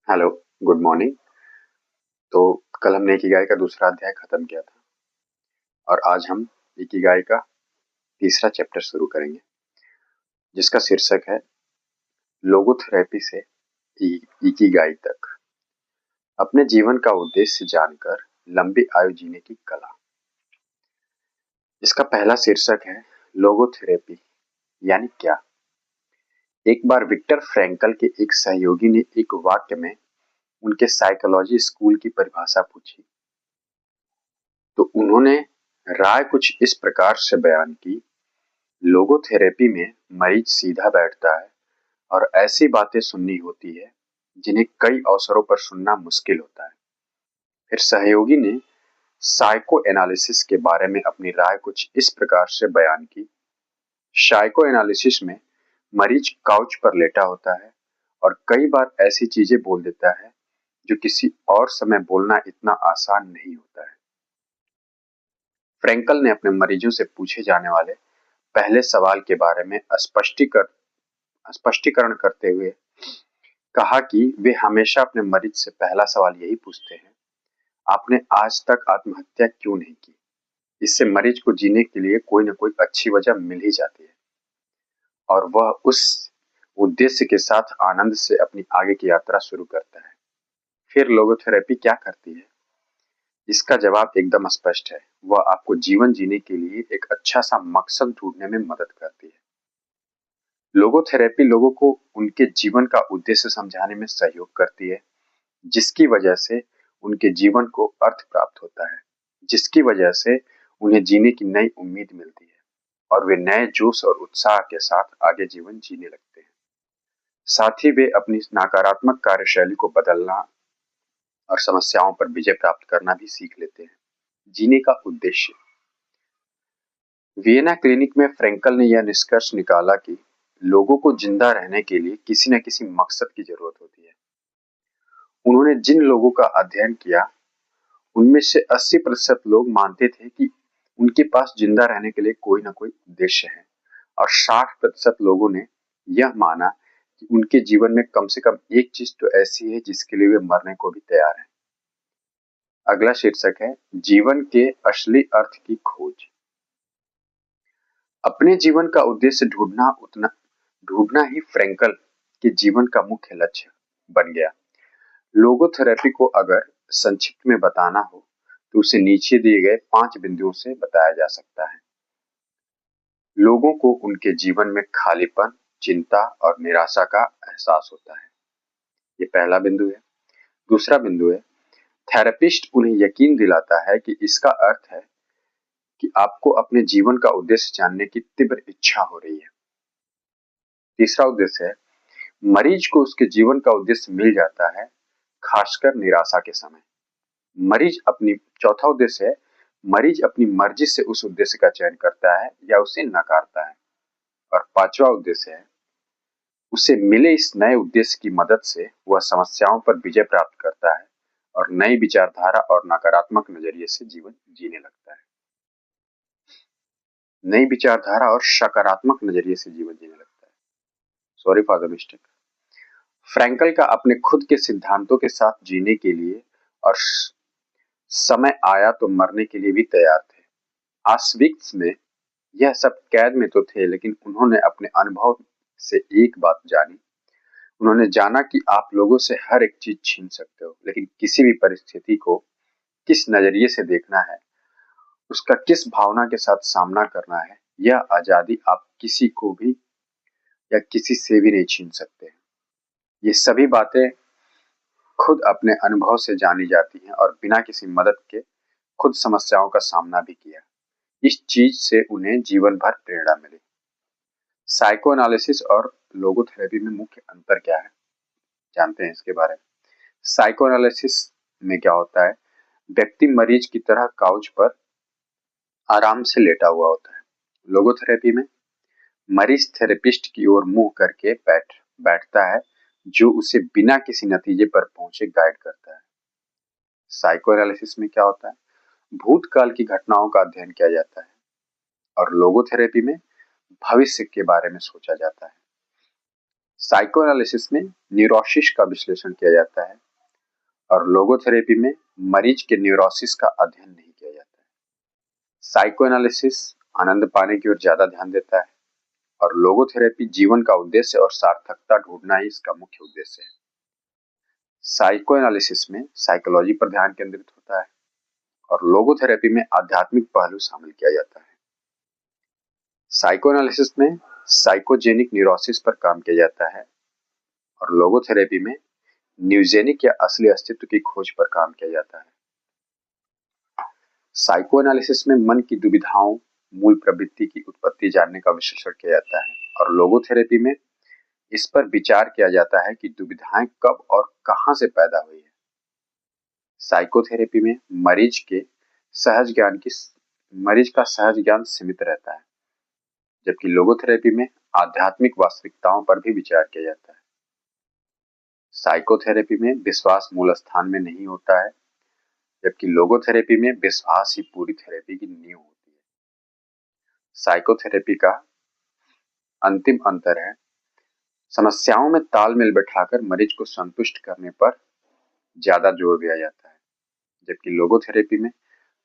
Hello, good morning. तो कल हमने इकिगाई का दूसरा अध्याय खत्म किया था और आज हम इकिगाई का तीसरा चैप्टर शुरू करेंगे जिसका शीर्षक है लोगोथेरेपी से इकिगाई तक, अपने जीवन का उद्देश्य जानकर लंबी आयु जीने की कला। इसका पहला शीर्षक है लोगोथेरेपी यानी क्या। एक बार विक्टर फ्रैंकल के एक सहयोगी ने एक वाक्य में उनके साइकोलॉजी स्कूल की परिभाषा पूछी तो उन्होंने राय कुछ इस प्रकार से बयान की। लोगोथेरेपी में मरीज सीधा बैठता है और ऐसी बातें सुननी होती है जिन्हें कई अवसरों पर सुनना मुश्किल होता है। फिर सहयोगी ने साइको एनालिसिस के बारे में अपनी राय कुछ इस प्रकार से बयान की। साइको एनालिसिस में मरीज काउच पर लेटा होता है और कई बार ऐसी चीजें बोल देता है जो किसी और समय बोलना इतना आसान नहीं होता है। फ्रैंकल ने अपने मरीजों से पूछे जाने वाले पहले सवाल के बारे में स्पष्टीकरण करते हुए कहा कि वे हमेशा अपने मरीज से पहला सवाल यही पूछते हैं, आपने आज तक आत्महत्या क्यों नहीं की। इससे मरीज को जीने के लिए कोई न कोई अच्छी वजह मिल ही जाती है और वह उस उद्देश्य के साथ आनंद से अपनी आगे की यात्रा शुरू करता है। फिर लोगोथेरेपी क्या करती है? इसका जवाब एकदम स्पष्ट है। वह आपको जीवन जीने के लिए एक अच्छा सा मकसद ढूंढने में मदद करती है। लोगोथेरेपी लोगों को उनके जीवन का उद्देश्य समझाने में सहयोग करती है, जिसकी वजह से उनके जीवन को अर्थ प्राप्त होता है, जिसकी वजह से उन्हें जीने की नई उम्मीद मिलती है और वे नए जोश और उत्साह के साथ आगे जीवन जीने लगते हैं। साथ ही वे अपनी नकारात्मक कार्यशैली को बदलना और समस्याओं पर विजय प्राप्त करना भी सीख लेते हैं। जीने का उद्देश्य। वियना क्लिनिक में फ्रैंकल ने यह निष्कर्ष निकाला कि लोगों को जिंदा रहने के लिए किसी न किसी मकसद की जरूरत होती है। उन्होंने जिन लोगों का अध्ययन किया उनमें से 80% लोग मानते थे कि उनके पास जिंदा रहने के लिए कोई ना कोई उद्देश्य है और 60% लोगों ने यह माना कि उनके जीवन में कम से कम एक चीज तो ऐसी है जिसके लिए वे मरने को भी तैयार हैं। अगला शीर्षक है जीवन के असली अर्थ की खोज। अपने जीवन का उद्देश्य ढूंढना ही फ्रैंकल के जीवन का मुख्य लक्ष्य बन गया। लोगोथेरेपी को अगर संक्षिप्त में बताना हो तो उसे नीचे दिए गए 5 बिंदुओं से बताया जा सकता है। लोगों को उनके जीवन में खालीपन, चिंता और निराशा का एहसास होता है। ये पहला बिंदु है। दूसरा बिंदु है थेरेपिस्ट उन्हें यकीन दिलाता है कि इसका अर्थ है कि आपको अपने जीवन का उद्देश्य जानने की तीव्र इच्छा हो रही है। तीसरा उद्देश्य है मरीज को उसके जीवन का उद्देश्य मिल जाता है, खासकर निराशा के समय। चौथा उद्देश्य है मरीज अपनी मर्जी से उस उद्देश्य का चयन करता है या उसे नकारता है। और पांचवा उद्देश्य है उसे मिले इस नए उद्देश्य की मदद से वह समस्याओं पर विजय प्राप्त करता है और नई विचारधारा और नकारात्मक नजरिए से जीवन जीने लगता है। नई विचारधारा और सकारात्मक नजरिए से जीवन जीने लगता है। Sorry for the mistake. Frankl का अपने खुद के सिद्धांतों के साथ जीने के लिए और समय आया तो मरने के लिए भी तैयार थे। ऑस्विट्ज़ में यह सब कैद में तो थे, लेकिन उन्होंने अपने अनुभव से एक बात जानी। उन्होंने जाना कि आप लोगों से हर एक चीज छीन सकते हो, लेकिन किसी भी परिस्थिति को किस नजरिए से देखना है, उसका किस भावना के साथ सामना करना है, यह आजादी आप किसी को भी या किसी से भी नहीं छीन सकते। ये सभी बातें खुद अपने अनुभव से जानी जाती हैं और बिना किसी मदद के खुद समस्याओं का सामना भी किया। इस चीज से उन्हें जीवन भर प्रेरणा मिली। साइको एनालिसिस और लोगोथेरेपी में मुख्य अंतर क्या है, जानते हैं इसके बारे में। साइको एनालिसिस में क्या होता है, व्यक्ति मरीज की तरह काउच पर आराम से लेटा हुआ होता है। लोगोथेरेपी में मरीज थेरेपिस्ट की ओर मुंह करके बैठता है, जो उसे बिना किसी नतीजे पर पहुंचे गाइड करता है। साइको एनालिसिस में क्या होता है, भूतकाल की घटनाओं का अध्ययन किया जाता है और लोगोथेरेपी में भविष्य के बारे में सोचा जाता है। साइकोएनालिसिस में न्यूरोसिस का विश्लेषण किया जाता है और लोगोथेरेपी में मरीज के न्यूरोसिस का अध्ययन नहीं किया जाता है। साइकोएनालिसिस आनंद पाने की ओर ज्यादा ध्यान देता है और लोगोथेरेपी जीवन का उद्देश्य और सार्थकता ढूंढना ही इसका मुख्य उद्देश्य है। साइकोएनालिसिस में साइकोलॉजी पर ध्यान केंद्रित होता है और लोगोथेरेपी में आध्यात्मिक पहलू शामिल किया जाता है। साइकोएनालिसिस में साइकोजेनिक न्यूरोसिस पर काम किया जाता है और लोगोथेरेपी में न्यूजेनिक या असली अस्तित्व की खोज पर काम किया जाता है। साइकोएनालिसिस में मन की दुविधाओं, मूल प्रवृत्ति की उत्पत्ति जानने का विश्लेषण किया जाता है और लोगोथेरेपी में इस पर विचार किया जाता है कि दुविधाएं कब और कहां से पैदा हुई है। साइकोथेरेपी में मरीज का सहज ज्ञान सीमित रहता है, जबकि लोगोथेरेपी में आध्यात्मिक वास्तविकताओं पर भी विचार किया जाता है। साइकोथेरेपी में विश्वास मूल स्थान में नहीं होता है, जबकि लोगोथेरेपी में विश्वास ही पूरी थेरेपी की नींव होती है। साइकोथेरेपी का अंतिम अंतर है समस्याओं में तालमेल बैठाकर मरीज को संतुष्ट करने पर ज्यादा जोर दिया जाता है, जबकि लोगोथेरेपी में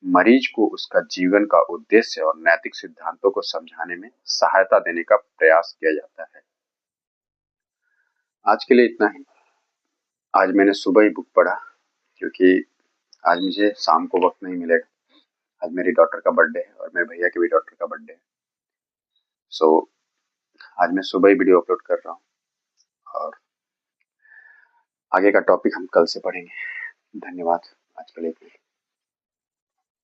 मरीज को उसका जीवन का उद्देश्य और नैतिक सिद्धांतों को समझाने में सहायता देने का प्रयास किया जाता है। आज के लिए इतना ही। आज मैंने सुबह ही बुक पढ़ा क्योंकि आज मुझे शाम को वक्त नहीं मिलेगा। आज मेरी डॉटर का बर्थडे है और मेरे भैया के भी डॉटर का बर्थडे है। सो आज मैं सुबह ही वीडियो अपलोड कर रहा हूँ और आगे का टॉपिक हम कल से पढ़ेंगे। धन्यवाद आज के लिए।